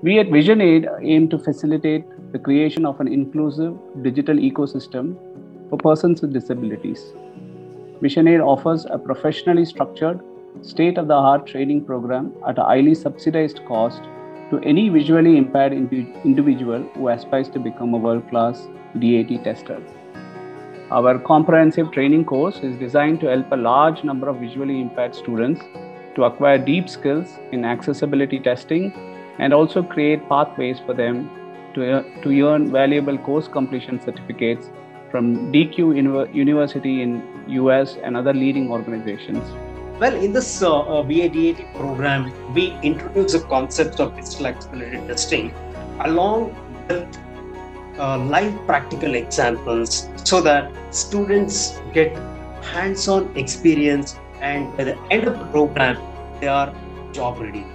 We at VisionAid aim to facilitate the creation of an inclusive digital ecosystem for persons with disabilities. VisionAid offers a professionally structured, state-of-the-art training program at a highly subsidized cost to any visually impaired individual who aspires to become a world-class DAT tester. Our comprehensive training course is designed to help a large number of visually impaired students to acquire deep skills in accessibility testing and also create pathways for them to earn valuable course completion certificates from DQ University in US and other leading organizations. Well, in this VADAT program, we introduce the concept of digital accessibility testing along with live practical examples so that students get hands-on experience, and by the end of the program, they are job ready.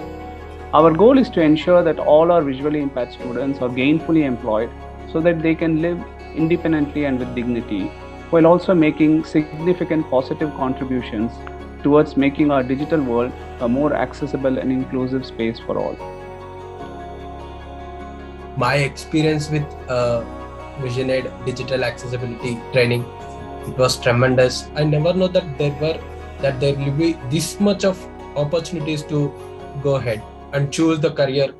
Our goal is to ensure that all our visually impaired students are gainfully employed so that they can live independently and with dignity, while also making significant positive contributions towards making our digital world a more accessible and inclusive space for all. My experience with VisionAid digital accessibility training, it was tremendous. I never know that there will be this much of opportunities to go ahead and choose the career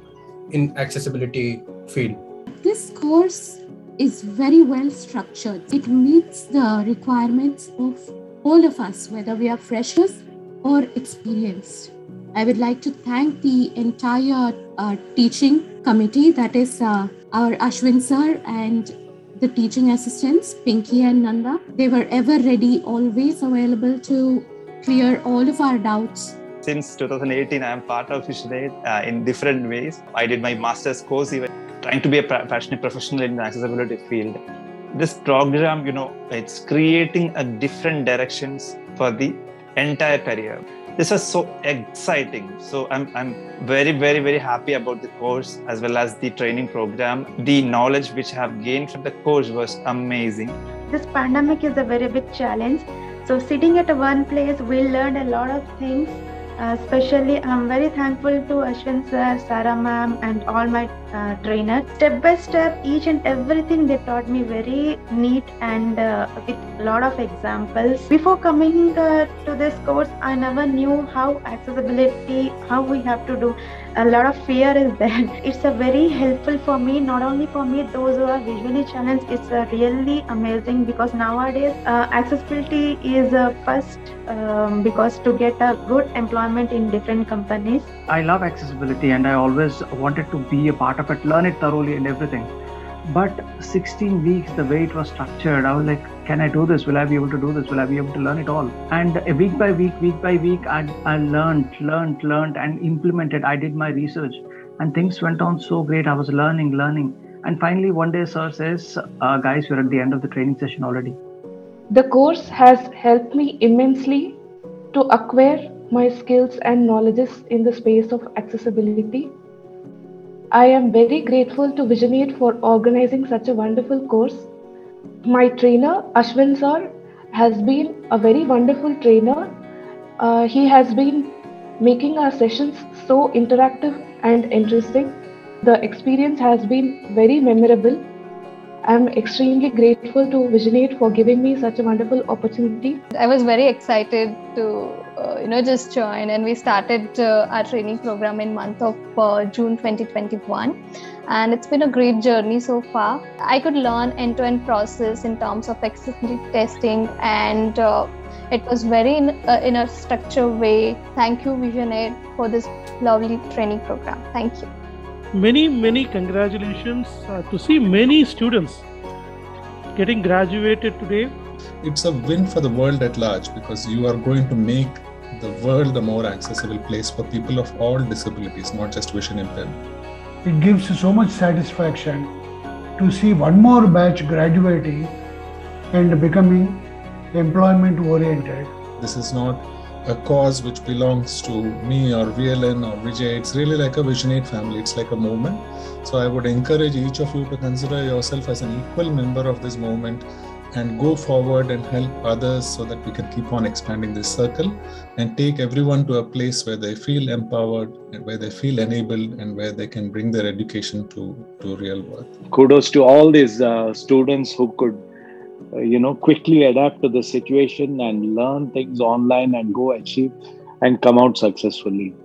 in accessibility field. This course is very well structured. It meets the requirements of all of us, whether we are freshers or experienced. I would like to thank the entire teaching committee, that is our Ashwin sir and the teaching assistants, Pinky and Nanda. They were ever ready, always available to clear all of our doubts. Since 2018, I am part of VisionAid in different ways. I did my master's course, even trying to be a passionate professional in the accessibility field. This program, it's creating a different directions for the entire career. This is so exciting. So I'm very, very, very happy about the course as well as the training program. The knowledge which I have gained from the course was amazing. This pandemic is a very big challenge. So sitting at one place, we learned a lot of things. Especially, I'm very thankful to Ashwin sir, Sarah ma'am, and all my trainers. Step by step, each and everything they taught me very neat and with a lot of examples. Before coming to this course, I never knew how accessibility, how we have to do. A lot of fear is there. It's a very helpful for me, not only for me, those who are visually challenged. It's really amazing because nowadays accessibility is first because to get a good employment in different companies. I love accessibility and I always wanted to be a part of it, learn it thoroughly and everything. But 16 weeks, the way it was structured, I was like, can I do this? Will I be able to do this? Will I be able to learn it all? And week by week, I learned and implemented. I did my research and things went on so great. I was learning. And finally, one day, sir says, guys, we're at the end of the training session already. The course has helped me immensely to acquire my skills and knowledges in the space of accessibility. I am very grateful to VisionAid for organizing such a wonderful course. My trainer, Ashwin sir, has been a very wonderful trainer. He has been making our sessions so interactive and interesting. The experience has been very memorable. I am extremely grateful to VisionAid for giving me such a wonderful opportunity. I was very excited to just join, and we started our training program in month of June 2021, and it's been a great journey so far. I could learn end-to-end process in terms of accessibility testing, and it was very in a structured way. Thank you, VisionAid, for this lovely training program. Thank you. Many congratulations to see many students getting graduated today. It's a win for the world at large because you are going to make the world a more accessible place for people of all disabilities, not just vision impaired. It gives so much satisfaction to see one more batch graduating and becoming employment oriented. This is not a cause which belongs to me or VLN or Vijay. It's really like a VisionAid family. It's like a movement. So I would encourage each of you to consider yourself as an equal member of this movement and go forward and help others so that we can keep on expanding this circle and take everyone to a place where they feel empowered and where they feel enabled and where they can bring their education to real worth. Kudos to all these students who could quickly adapt to the situation and learn things online and go achieve and come out successfully.